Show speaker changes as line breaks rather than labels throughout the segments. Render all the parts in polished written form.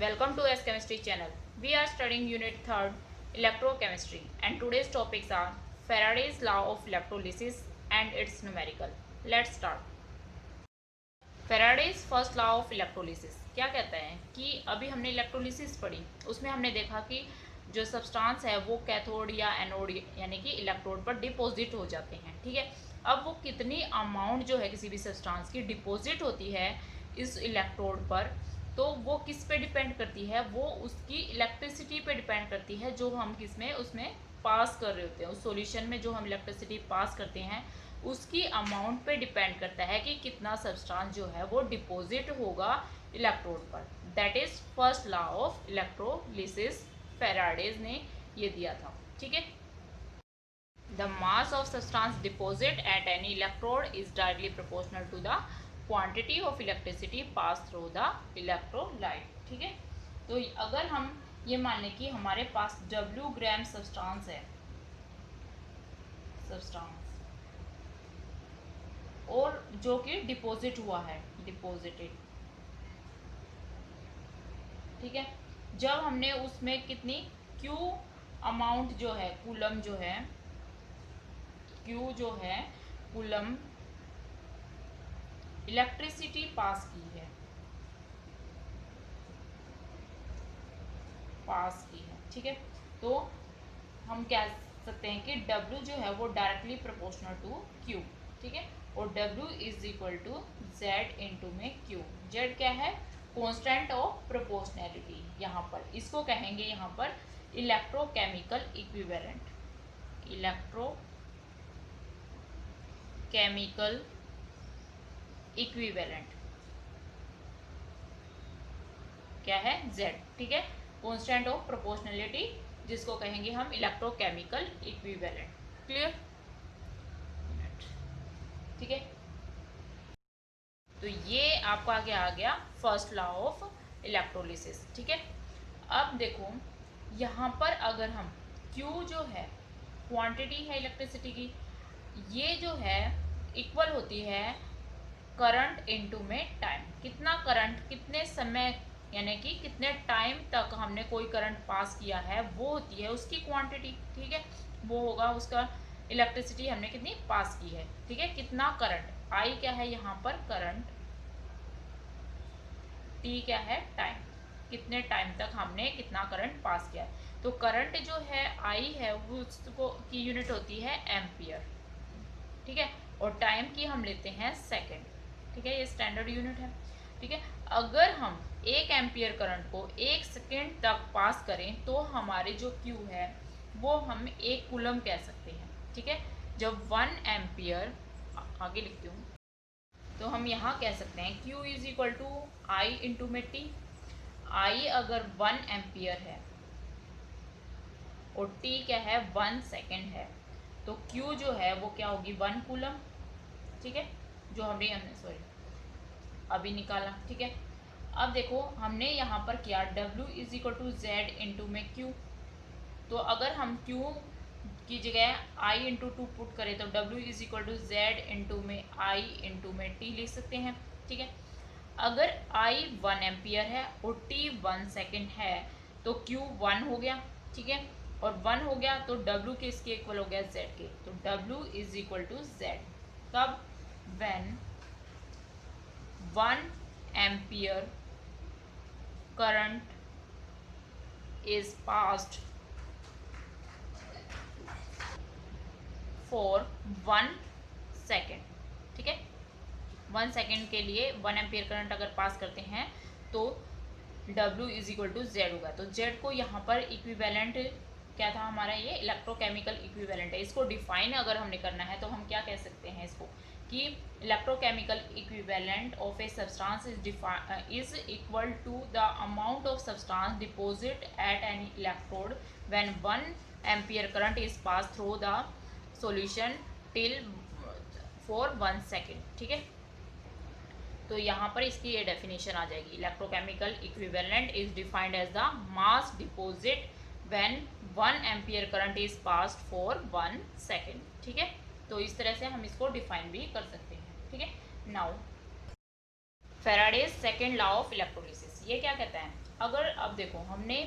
Welcome to S Chemistry channel. We are studying Unit 3rd Electrochemistry and today's topics are Faraday's law of electrolysis and its numerical. Let's start. Faraday's first law of electrolysis क्या कहता है कि अभी हमने electrolysis पढ़ी, उसमें हमने देखा कि जो सब्सटेंस है वो कैथोड या एनोड यानी कि इलेक्ट्रोड पर डिपॉजिट हो जाते हैं। ठीक है, अब वो कितनी अमाउंट जो है किसी भी सब्सटेंस की डिपॉजिट होती है इस इलेक्ट्रोड पर, तो वो किस पे डिपेंड करती है, वो उसकी इलेक्ट्रिसिटी पे डिपेंड करती है जो हम किसमें उसमें पास कर रहे होते हैं। उस सॉल्यूशन में जो हम इलेक्ट्रिसिटी पास करते हैं उसकी अमाउंट पे डिपेंड करता है कि कितना सब्सटेंस जो है वो डिपॉजिट होगा इलेक्ट्रोड पर। That is first law of electrolysis, Faraday's ने ये दिया था। ठीक है, the mass of substance deposit at any electrode is directly proportional to the quantity of electricity pass through the electrolyte. ठीक है, तो अगर हम ये मान लें कि हमारे पास W ग्राम सब्सटेंस है, सब्सटेंस और जो कि डिपॉजिट हुआ है, डिपॉजिटेड। ठीक है, जब हमने उसमें कितनी Q अमाउंट जो है, कूलम जो है, Q जो है कूलम इलेक्ट्रिसिटी पास की है, पास की है। ठीक है, तो हम कह सकते हैं कि W जो है वो डायरेक्टली प्रोपोर्शनल टू Q। ठीक है, और W is equal to Z into में Q। Z क्या है? Constant of proportionality. यहाँ पर इसको कहेंगे यहाँ पर इलेक्ट्रोकेमिकल इक्विवेलेंट। इलेक्ट्रोकेमिकल इक्विवेलेंट क्या है? Z। ठीक है, कॉन्स्टेंट ऑफ प्रोपोर्शनैलिटी जिसको कहेंगे हम इलेक्ट्रोकेमिकल इक्विवेलेंट। क्लियर? ठीक है, तो ये आपका आगे आ गया फर्स्ट लॉ ऑफ इलेक्ट्रोलिसिस। ठीक है, अब देखो यहाँ पर अगर हम Q जो है क्वांटिटी है इलेक्ट्रिसिटी की, ये जो है इक्वल होती है करंट इनटू में टाइम। कितना करंट कितने समय यानी कि कितने टाइम तक हमने कोई करंट पास किया है वो होती है उसकी क्वांटिटी। ठीक है, वो होगा उसका इलेक्ट्रिसिटी हमने कितनी पास की है। ठीक है, कितना करंट, I क्या है यहाँ पर करंट, T क्या है टाइम, कितने टाइम तक हमने कितना करंट पास किया है। तो करंट जो है I है वो उसको की यूनिट होती है एम्पियर। ठीक है, और टाइम की हम लेते हैं सेकेंड। ठीक है, ये स्टैंडर्ड यूनिट है। ठीक है, अगर हम 1 एम्पियर करंट को 1 सेकेंड तक पास करें तो हमारे जो Q है वो हम 1 कूलम कह सकते हैं। ठीक है, जब 1 एम्पियर, आगे लिखती हूँ, तो हम यहाँ कह सकते हैं Q is equal to I into में T। I अगर 1 एम्पियर है और T क्या है 1 सेकेंड है, तो Q जो है वो क्या होगी 1 कूलम। ठीक है, जो हमने अभी निकाला। ठीक है, अब देखो हमने यहाँ पर किया W is equal to Z into में Q। तो अगर हम Q की जगह I इंटू 2 पुट करें तो W is equal to Z into में I इंटू में T लिख सकते हैं। ठीक है, अगर I 1 एम्पियर है और T 1 सेकेंड है तो Q 1 हो गया। ठीक है, और 1 हो गया तो W किसके इक्वल हो गया Z के। तो W is equal to Z कब, when 1 ampere current is passed for 1 second. ठीक है, 1 सेकेंड के लिए 1 एम्पियर करंट अगर पास करते हैं तो W is equal to Z होगा। तो Z को यहाँ पर इक्विवेलेंट क्या था हमारा, ये इलेक्ट्रोकेमिकल इक्विवेलेंट है। इसको डिफाइन अगर हमने करना है तो हम क्या कह सकते हैं इसको कि electrochemical equivalent of a substance is equal to the amount of substance deposit at any electrode when 1 ampere current is pass through the solution till for 1 second. ठीक है, तो यहाँ पर इसकी ये डेफिनेशन आ जाएगी, electrochemical equivalent is defined as the mass deposit when 1 ampere current is passed for 1 second. ठीक है, तो इस तरह से हम इसको डिफाइन भी कर सकते हैं। ठीक है, now Faraday's second law of electrolysis ये क्या कहता है, अगर अब देखो हमने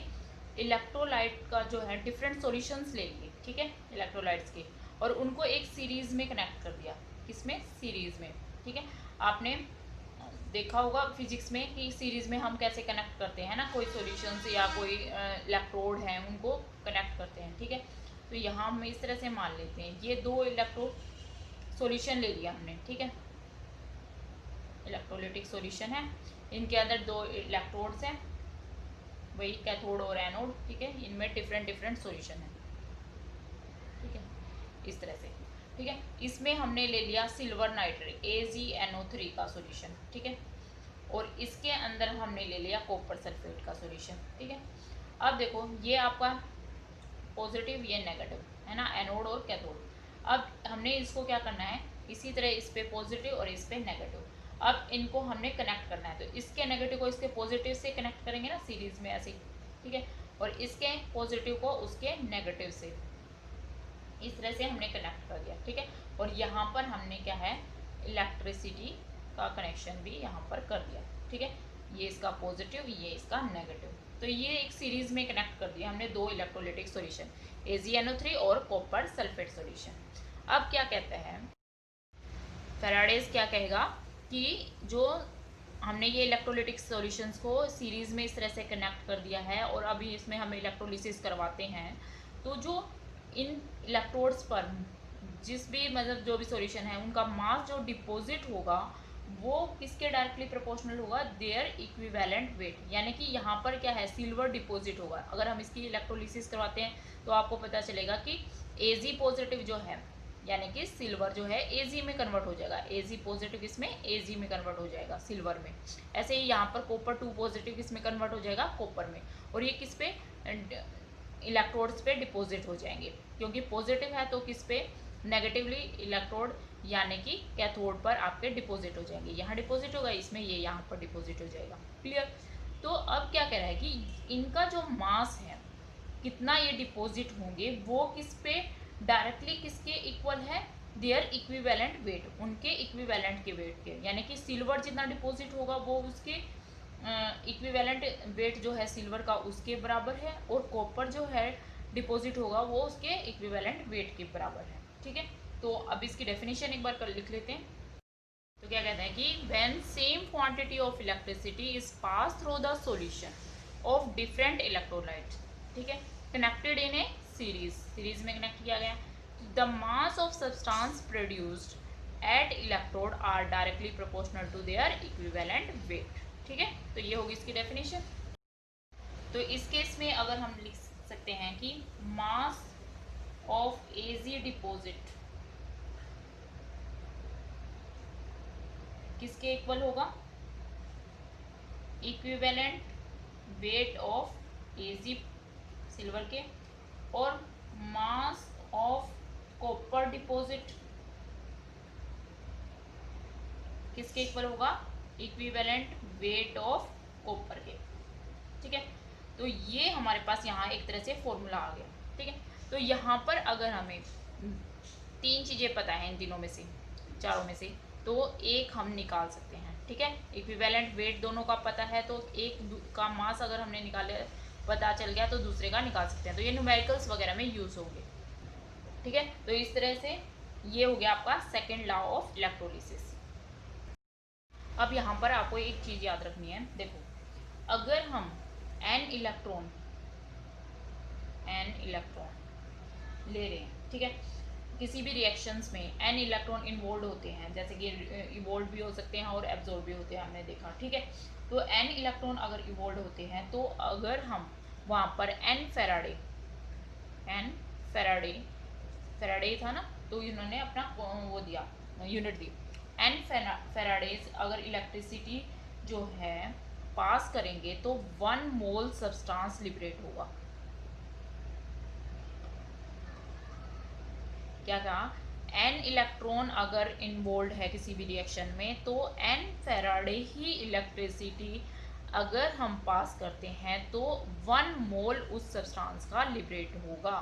इलेक्ट्रोलाइट का जो है डिफरेंट सॉल्यूशंस ले लिए, ठीक है, इलेक्ट्रोलाइट्स के, और उनको एक सीरीज में कनेक्ट कर दिया, किसमें, सीरीज में, ठीक है। आपने देखा होगा फिजिक्स में कि सीरीज में हम कैसे कनेक्ट करते हैं ना, कोई सॉल्यूशंस या कोई इलेक्ट्रोड हैं उनको कनेक्ट करते हैं, ठीक है। तो यहाँ हम इस तरह से मान लेते हैं ये दो इलेक्ट्रोड सॉल्यूशन ले लिया हमने, ठीक है, इलेक्ट्रोलिटिक सॉल्यूशन है, इनके अंदर दो इलेक्ट्रोड्स हैं, वही कैथोड और एनोड, ठीक है, इनमें डिफरेंट डिफरेंट सॉल्यूशन है, ठीक है, इस तरह से, ठीक है। इसमें हमने ले लिया सिल्वर नाइट्रेट AgNO3 का सॉल्यूशन, ठीक है, और इसके अंदर हमने ले लिया कॉपर सल्फेट का सॉल्यूशन, ठीक है। अब देखो ये आपका पॉजिटिव, ये नेगेटिव है ना, एनोड और कैथोड। अब हमने इसको क्या करना है, इसी तरह इस पे पॉजिटिव और इस पे नेगेटिव, अब इनको हमने कनेक्ट करना है, तो इसके नेगेटिव को इसके पॉजिटिव से कनेक्ट करेंगे ना सीरीज में ऐसे, ठीक है, और इसके पॉजिटिव को उसके नेगेटिव से, इस तरह से हमने कनेक्ट कर दिया, ठीक है। और यहाँ पर हमने क्या है, इलेक्ट्रिसिटी का कनेक्शन भी यहाँ पर कर दिया, ठीक है, ये इसका पॉजिटिव, ये इसका नेगेटिव, तो ये एक सीरीज में कनेक्ट कर दिया हमने दो इलेक्ट्रोलिटिक सॉल्यूशन AgNO3 और कॉपर सल्फेट सॉल्यूशन। अब क्या कहते हैं फैराडेज, क्या कहेगा कि जो हमने ये इलेक्ट्रोलिटिक सॉल्यूशंस को सीरीज में इस तरह से कनेक्ट कर दिया है और अभी इसमें हम इलेक्ट्रोलिसिस करवाते हैं, तो जो इन इलेक्ट्रोड्स पर जिस भी मतलब जो भी सॉल्यूशन है उनका मास जो डिपॉजिट होगा वो किसके डायरेक्टली प्रोपोर्शनल होगा, देयर इक्विवेलेंट वेट, यानी कि यहाँ पर क्या है, सिल्वर डिपॉजिट होगा। अगर हम इसकी इलेक्ट्रोलिसिस करवाते हैं तो आपको पता चलेगा कि Ag पॉजिटिव जो है यानी कि सिल्वर जो है Ag में कन्वर्ट हो जाएगा, Ag पॉजिटिव किसमें, Ag में कन्वर्ट हो जाएगा सिल्वर में। ऐसे ही यहाँ पर कॉपर 2 पॉजिटिव किसमें कन्वर्ट हो जाएगा, कॉपर में, और ये किस पे, इलेक्ट्रोड्स पे डिपॉजिट हो जाएंगे, क्योंकि पॉजिटिव है तो किस पे, नेगेटिवली इलेक्ट्रोड यानी कि कैथोड पर आपके डिपॉजिट हो जाएंगे, यहाँ डिपॉजिट होगा इसमें, ये यहाँ पर डिपॉजिट हो जाएगा, क्लियर। तो अब क्या कह रहा है कि इनका जो मास है कितना ये डिपॉजिट होंगे वो किस पे डायरेक्टली किसके इक्वल है, देयर इक्विवेलेंट वेट, उनके इक्विवेलेंट के वेट के, यानी कि सिल्वर जितना डिपॉजिट होगा वो उसके इक्विवेलेंट वेट जो है सिल्वर का उसके बराबर है, और कॉपर जो है डिपॉजिट होगा वो उसके इक्विवेलेंट वेट के बराबर है, ठीक है। तो अब इसकी डेफिनेशन एक बार कर लिख लेते हैं। तो क्या कहते हैं कि when same quantity of electricity is pass through the solution of different electrolytes, ठीक है, कनेक्टेड इन ए सीरीज में कनेक्ट किया गया, the mass of substance produced at electrode are directly proportional to their equivalent weight, ठीक है। तो ये होगी इसकी डेफिनेशन। तो इस केस में अगर हम लिख सकते हैं कि मास ऑफ Ag डिपॉजिट किसके इक्वल होगा, equivalent weight of Ag silver के, और मास ऑफ कॉपर डिपॉजिट किसके इक्वल होगा, इक्विवेलेंट वेट ऑफ कॉपर के, ठीक है। तो ये हमारे पास यहाँ एक तरह से फॉर्मूला आ गया, ठीक है। तो यहाँ पर अगर हमें तीन चीज़ें पता है इन तीनों में से, चारों में से, तो एक हम निकाल सकते हैं, ठीक है। इक्विवेलेंट वेट दोनों का पता है तो एक का मास अगर हमने निकाले पता चल गया तो दूसरे का निकाल सकते हैं, तो ये न्यूमेरिकल्स वगैरह में यूज़ होंगे, ठीक है। तो इस तरह से ये हो गया आपका सेकेंड लॉ ऑफ इलेक्ट्रोलिसिस। अब यहाँ पर आपको एक चीज़ याद रखनी है, देखो अगर हम n इलेक्ट्रॉन ले रहे हैं, ठीक है, किसी भी रिएक्शंस में n इलेक्ट्रॉन इन्वॉल्व होते हैं, जैसे कि इवॉल्व भी हो सकते हैं और एब्जॉर्ब भी होते हैं, हमने देखा, ठीक है। तो n इलेक्ट्रॉन अगर इवॉल्व होते हैं तो अगर हम वहाँ पर n फैराडे था ना, तो इन्होंने अपना वो दिया, यूनिट दी, n फैराडेज अगर इलेक्ट्रिसिटी जो है पास करेंगे तो 1 मोल सब्सटेंस लिबरेट होगा। क्या कहा, n इलेक्ट्रॉन अगर इन्वॉल्व है किसी भी रिएक्शन में तो n फैराडे ही इलेक्ट्रिसिटी अगर हम पास करते हैं तो 1 मोल उस सब्सटेंस का लिबरेट होगा,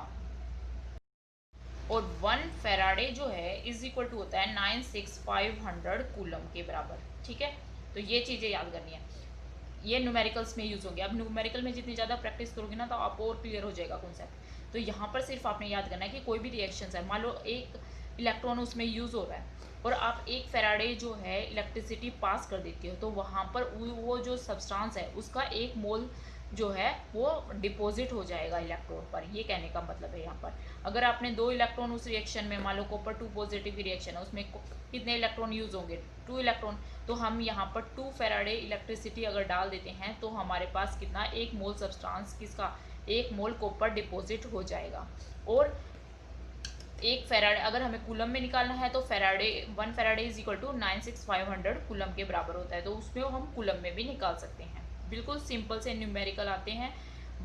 और 1 फैराडे जो है इज इक्वल टू होता है 96500 कूलम के बराबर, ठीक है। तो ये चीज़ें याद करनी है। ये न्यूमेरिकल्स में यूज़ होंगे। अब न्यूमेरिकल में जितनी ज़्यादा प्रैक्टिस करोगे ना तो आपको और क्लियर हो जाएगा कॉन्सेप्ट। तो यहाँ पर सिर्फ आपने याद करना है कि कोई भी रिएक्शन है, मान लो एक इलेक्ट्रॉन उसमें यूज़ हो रहा है और आप एक फेराडे जो है इलेक्ट्रिसिटी पास कर देती हो, तो वहाँ पर वो जो सब्सटेंस है उसका एक मोल जो है वो डिपॉजिट हो जाएगा इलेक्ट्रोड पर। ये कहने का मतलब है यहाँ पर अगर आपने 2 इलेक्ट्रॉन उस रिएक्शन में, मान लो कॉपर 2 पॉजिटिव की रिएक्शन है, उसमें कितने इलेक्ट्रॉन यूज होंगे, 2 इलेक्ट्रॉन। तो हम यहाँ पर 2 फेराडे इलेक्ट्रिसिटी अगर डाल देते हैं तो हमारे पास कितना, 1 मोल सब्सटेंस किसका, 1 मोल कॉपर डिपॉजिट हो जाएगा। और 1 फेराडे अगर हमें कूलम में निकालना है तो Faraday 1 Faraday is equal to 96500 coulomb के बराबर होता है, तो उसमें हम कूलम में भी निकाल सकते हैं। बिल्कुल सिंपल से न्यूमेरिकल आते हैं,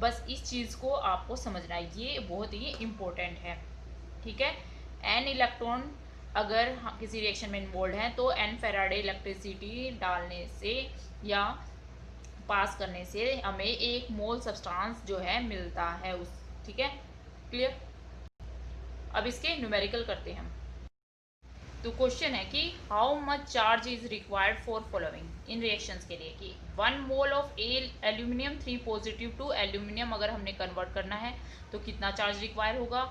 बस इस चीज़ को आपको समझना है, ये बहुत ही इम्पोर्टेंट है। ठीक है, एन इलेक्ट्रॉन अगर किसी रिएक्शन में इन्वॉल्व है तो एन फेराडे इलेक्ट्रिसिटी डालने से या पास करने से हमें 1 मोल सब्सटेंस जो है मिलता है उस। ठीक है, क्लियर। अब इसके न्यूमेरिकल करते हैं हम। तो क्वेश्चन है कि how much charge is required for following in reactions के लिए, कि 1 mole of aluminium 3 positive to aluminium अगर हमने कन्वर्ट करना है तो कितना चार्ज रिक्वायर होगा।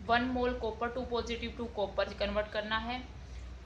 1 mole copper 2 positive to copper convert करना है।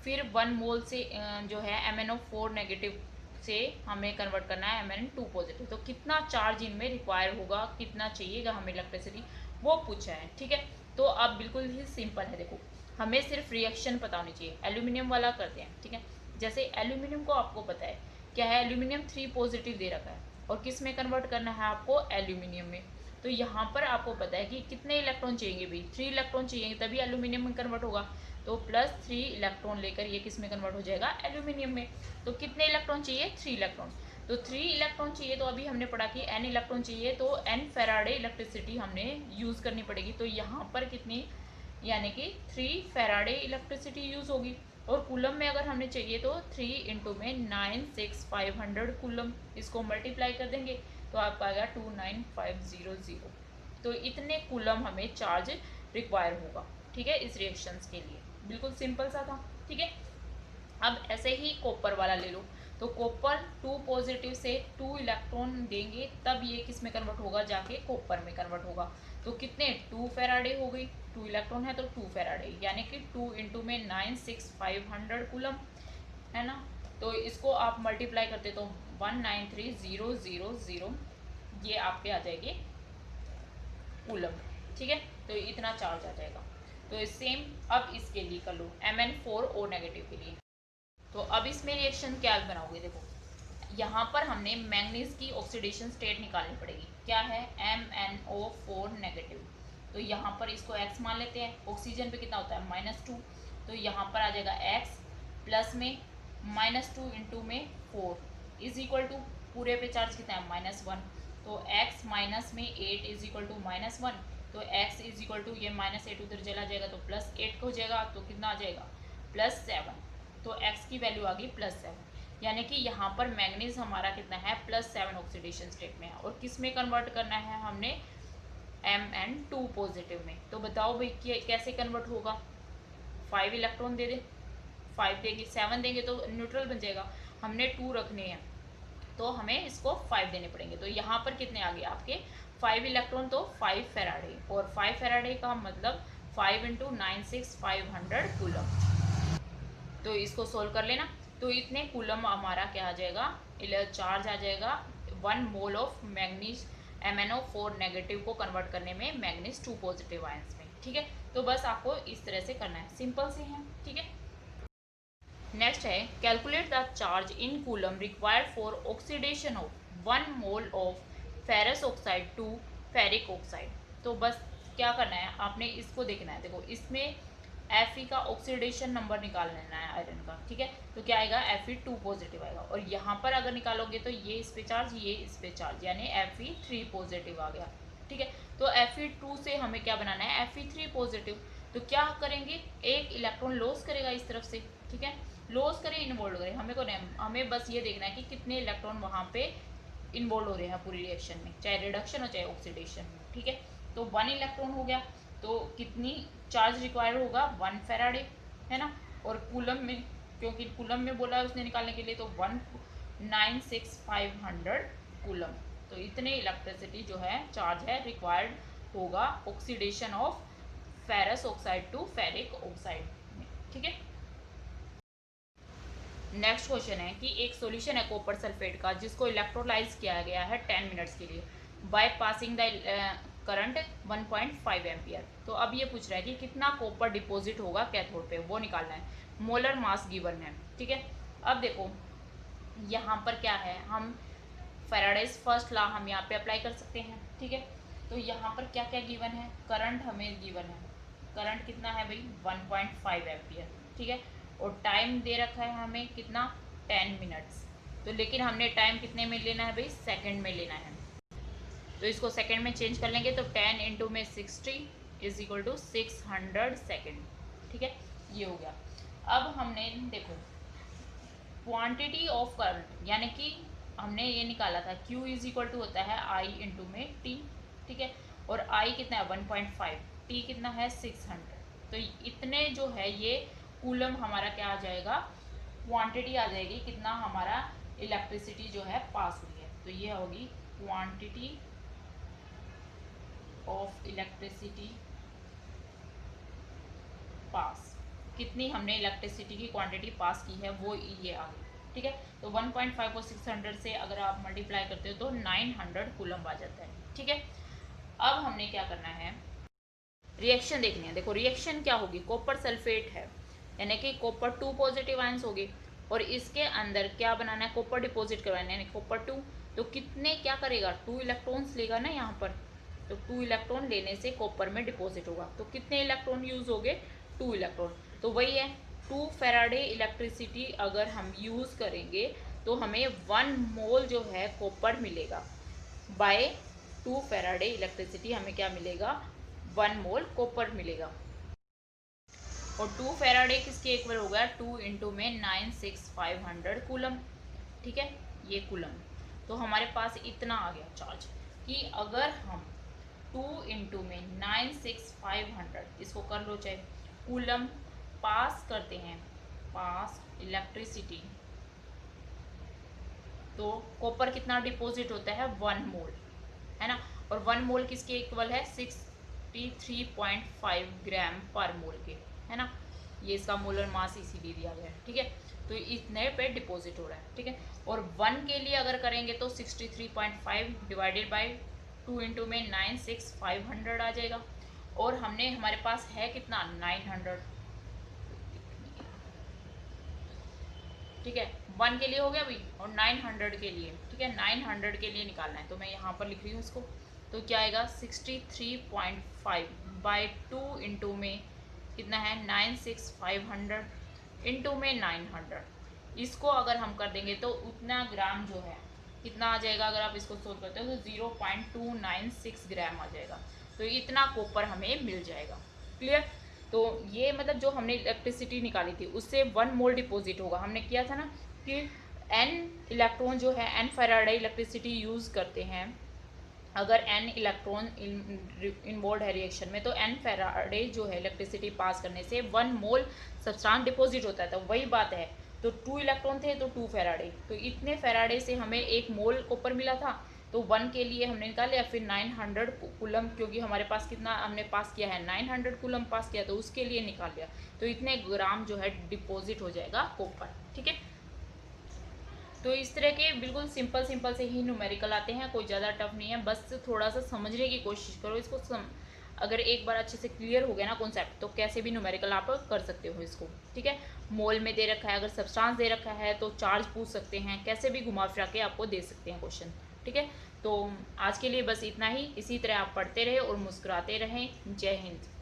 फिर 1 मोल से जो है MnO4 नेगेटिव से हमें कन्वर्ट करना है Mn2 पॉजिटिव, तो कितना चार्ज इनमें रिक्वायर होगा, कितना चाहिएगा हमें इलेक्ट्रिसिटी, वो पूछा है। ठीक है, तो अब बिल्कुल ही सिंपल है, देखो हमें सिर्फ रिएक्शन पता होनी चाहिए। एल्यूमिनियम वाला करते हैं। ठीक है, जैसे एल्यूमिनियम को आपको पता है क्या है, एल्यूमिनियम 3 पॉजिटिव दे रखा है और किस में कन्वर्ट करना है आपको, एल्यूमिनियम में। तो यहाँ पर आपको पता है कि कितने इलेक्ट्रॉन चाहिए भाई, 3 इलेक्ट्रॉन चाहिए तभी एल्यूमिनियम में कन्वर्ट होगा। तो +3 इलेक्ट्रॉन लेकर ये किस में कन्वर्ट हो जाएगा, एल्यूमिनियम में। तो कितने इलेक्ट्रॉन चाहिए, 3 इलेक्ट्रॉन। तो 3 इलेक्ट्रॉन चाहिए, तो अभी हमने पढ़ा कि n इलेक्ट्रॉन चाहिए तो n फेराडे इलेक्ट्रिसिटी हमने यूज़ करनी पड़ेगी। तो यहाँ पर कितनी, यानी कि 3 फेराडे इलेक्ट्रिसिटी यूज़ होगी। और कूलम में अगर हमें चाहिए तो 3 इंटू में 96500 कूलम, इसको मल्टीप्लाई कर देंगे तो आपका आएगा 29500। तो इतने कूलम हमें चार्ज रिक्वायर होगा। ठीक है, इस रिएक्शंस के लिए बिल्कुल सिंपल सा था। ठीक है, अब ऐसे ही कॉपर वाला ले लो, तो कॉपर 2 पॉजिटिव से 2 इलेक्ट्रॉन देंगे तब ये किस में कन्वर्ट होगा, जाके कॉपर में कन्वर्ट होगा। तो कितने, 2 फेराडे हो गई, 2 इलेक्ट्रॉन है तो 2 फेराडे, यानी कि 2 इंटू में 96500 कूलम है ना। तो इसको आप मल्टीप्लाई करते तो 193000 ये आपके आ जाएगी कूलम। ठीक है, तो इतना चार्ज आ जाएगा। तो सेम अब इसके लिए कर लो Mn4O नेगेटिव के लिए। तो अब इसमें रिएक्शन क्या बनाओगे, देखो यहाँ पर हमने मैंगनीज की ऑक्सीडेशन स्टेट निकालनी पड़ेगी। क्या है, MnO4 नेगेटिव। तो यहाँ पर इसको X मान लेते हैं, ऑक्सीजन पे कितना होता है -2, तो यहाँ पर आ जाएगा X प्लस में -2 इंटू में 4 इज इक्वल टू पूरे पे चार्ज कितना है -1, तो X माइनस में 8 इज इक्वल टू -1, तो X इज इक्वल टू ये -8 उधर चला जाएगा तो +8 हो जाएगा, तो कितना आ जाएगा +7, तो X की वैल्यू आ गई +7, यानी कि यहाँ पर मैंगनीज हमारा कितना है +7 ऑक्सीडेशन स्टेट में है। और किस में कन्वर्ट करना है हमने, Mn2 पॉजिटिव में। तो बताओ भाई कैसे कन्वर्ट होगा, 5 इलेक्ट्रॉन दे दे, 5 देंगे 7 देंगे तो न्यूट्रल बन जाएगा, हमने 2 रखने हैं तो हमें इसको 5 देने पड़ेंगे। तो यहाँ पर कितने आ गए आपके 5 इलेक्ट्रॉन, तो 5 फेराडे, और 5 फेराडे का मतलब 5 इंटू 96500 कूलम। तो इसको सोल्व कर लेना, तो इतने कूलम हमारा क्या आ जाएगा, चार्ज आ जाएगा 1 mole of manganese MnO4 negative को कन्वर्ट करने में मैंगनीज 2 पॉजिटिव आयंस में। ठीक है, तो बस आपको इस तरह से करना है, सिंपल से है। ठीक है, नेक्स्ट है calculate the charge in coulomb required for oxidation of 1 mole of ferrous oxide to ferric oxide. तो बस क्या करना है, आपने इसको देखना है, देखो इसमें Fe का ऑक्सीडेशन नंबर निकाल लेना है आयरन का। ठीक है, तो क्या आएगा, Fe2 पॉजिटिव आएगा, और यहाँ पर अगर निकालोगे तो ये इस पे चार्ज, ये इस पे चार्ज, यानी Fe3 पॉजिटिव आ गया। ठीक है, तो Fe2 से हमें क्या बनाना है, Fe3 पॉजिटिव। तो क्या करेंगे, एक इलेक्ट्रॉन लॉस करेगा इस तरफ से। ठीक है, लॉस करे इन्वॉल्व करे, हमें को नहीं, हमें बस ये देखना है कि कितने इलेक्ट्रॉन वहाँ पे इन्वॉल्व हो रहे हैं पूरी रिएक्शन में, चाहे रिडक्शन हो चाहे ऑक्सीडेशन। ठीक है, तो 1 इलेक्ट्रॉन हो गया, तो कितनी चार्ज रिक्वायर होगा, 1 फेराडे, है ना। और कूलम में, क्योंकि कूलम में बोला है उसने निकालने के लिए, तो 196,500 कूलम। तो इतने इलेक्ट्रिसिटी जो है चार्ज है रिक्वायर्ड होगा oxidation of ferrous oxide to ferric oxide में। ठीक है, नेक्स्ट क्वेश्चन है कि एक सॉल्यूशन है कॉपर सल्फेट का जिसको इलेक्ट्रोलाइज किया गया है 10 मिनट्स के लिए by passing the current 1.5 ampere. तो अब ये पूछ रहा है कि कितना कॉपर डिपॉजिट होगा कैथोड पे, वो निकालना है। मोलर मास गिवन है। ठीक है, अब देखो यहाँ पर क्या है, हम फैराडेज फर्स्ट लॉ हम यहाँ पे अप्लाई कर सकते हैं। ठीक है, तो यहाँ पर क्या क्या गिवन है, करंट हमें गिवन है, करंट कितना है भाई 1.5 एम्पियर। ठीक है, और टाइम दे रखा है हमें कितना 10 मिनट्स। तो लेकिन हमने टाइम कितने में लेना है भाई, सेकंड में लेना है। तो इसको सेकंड में चेंज कर लेंगे तो 10 इंटू में 60 इज इक्वल टू 600 सेकेंड। ठीक है, ये हो गया। अब हमने देखो क्वांटिटी ऑफ करंट यानी कि हमने ये निकाला था Q इज इक्वल टू होता है I इंटू में T। ठीक है, और I कितना है 1.5, T कितना है 600। तो इतने जो है ये कूलम हमारा क्या आ जाएगा, क्वांटिटी आ जाएगी, कितना हमारा इलेक्ट्रिसिटी जो है पास हुई है। तो ये होगी क्वांटिटी ऑफ इलेक्ट्रिसिटी पास, कितनी हमने इलेक्ट्रिसिटी की क्वांटिटी पास की है वो ये आ गई। ठीक है, तो 1.5 को 600 से अगर आप मल्टीप्लाई करते हो तो 900 कूलम आ जाता है। ठीक है, अब हमने क्या करना है, रिएक्शन देखनी है। देखो रिएक्शन क्या होगी, कॉपर सल्फेट है यानी कि कॉपर 2 पॉजिटिव आयंस होगी और इसके अंदर क्या बनाना है, कॉपर डिपॉजिट करवाना है यानी कॉपर 2। तो कितने क्या करेगा, 2 इलेक्ट्रॉन्स लेगा ना यहाँ पर, तो 2 इलेक्ट्रॉन लेने से कॉपर में डिपॉजिट होगा। तो कितने इलेक्ट्रॉन यूज हो गए, 2 इलेक्ट्रॉन। तो वही है 2 फैराडे इलेक्ट्रिसिटी अगर हम यूज़ करेंगे तो हमें 1 मोल जो है कॉपर मिलेगा। बाय 2 फैराडे इलेक्ट्रिसिटी हमें क्या मिलेगा, 1 मोल कॉपर मिलेगा। और 2 फैराडे किसके इक्वल होगा, 2 इंटू में 96500 कूलम। ठीक है, ये कूलम। तो हमारे पास इतना आ गया चार्ज कि अगर हम 2 इंटू में 96500 इसको कर लो चाहे कूलम पास करते हैं, पास इलेक्ट्रिसिटी, तो कॉपर कितना डिपॉजिट होता है 1 मोल, है ना। और 1 मोल किसके इक्वल है, 63.5 ग्राम पर मोल के, है ना। ये इसका मोलर मास इसीलिए दिया गया है। ठीक है, तो इतने पे डिपॉजिट हो रहा है। ठीक है, और 1 के लिए अगर करेंगे तो 63.5 डिवाइडेड बाई 2 इंटू में 96500 आ जाएगा। और हमने हमारे पास है कितना 900। ठीक है, 1 के लिए हो गया अभी और 900 के लिए। ठीक है, 900 के लिए निकालना है तो मैं यहाँ पर लिख रही हूँ इसको। तो क्या आएगा 63.5 बाई 2 इंटू में कितना है 96500 इंटू में 900। इसको अगर हम कर देंगे तो उतना ग्राम जो है कितना आ जाएगा, अगर आप इसको सोल्व करते हो तो 0.296 ग्राम आ जाएगा। तो इतना कॉपर हमें मिल जाएगा। क्लियर। तो ये मतलब जो हमने इलेक्ट्रिसिटी निकाली थी उससे 1 मोल डिपॉजिट होगा। हमने किया था ना कि n इलेक्ट्रॉन जो है n फैराडे इलेक्ट्रिसिटी यूज़ करते हैं। अगर n इलेक्ट्रॉन इन्वॉल्व है रिएक्शन में तो n फैराडे जो है इलेक्ट्रिसिटी पास करने से 1 मोल सब्सटेंस डिपॉजिट होता है। तो वही बात है, तो 2 इलेक्ट्रॉन थे तो 2 फैराडे, तो इतने फैराडे से हमें 1 मोल कॉपर मिला था। तो 1 के लिए हमने निकाल लिया, फिर 900 कूलम क्योंकि हमारे पास कितना हमने पास किया है 900 कूलम पास किया, तो उसके लिए निकाल लिया। तो इतने ग्राम जो है डिपॉजिट हो जाएगा कॉपर। ठीक है, तो इस तरह के बिल्कुल सिंपल से ही न्यूमेरिकल आते हैं, कोई ज़्यादा टफ नहीं है। बस थोड़ा सा समझने की कोशिश करो इसको। अगर एक बार अच्छे से क्लियर हो गया ना कॉन्सेप्ट तो कैसे भी न्यूमेरिकल आप कर सकते हो इसको। ठीक है, मोल में दे रखा है, अगर सब्सटेंस दे रखा है तो चार्ज पूछ सकते हैं, कैसे भी घुमा फिरा के आपको दे सकते हैं क्वेश्चन। ठीक है, तो आज के लिए बस इतना ही। इसी तरह आप पढ़ते रहे और मुस्कुराते रहें। जय हिंद।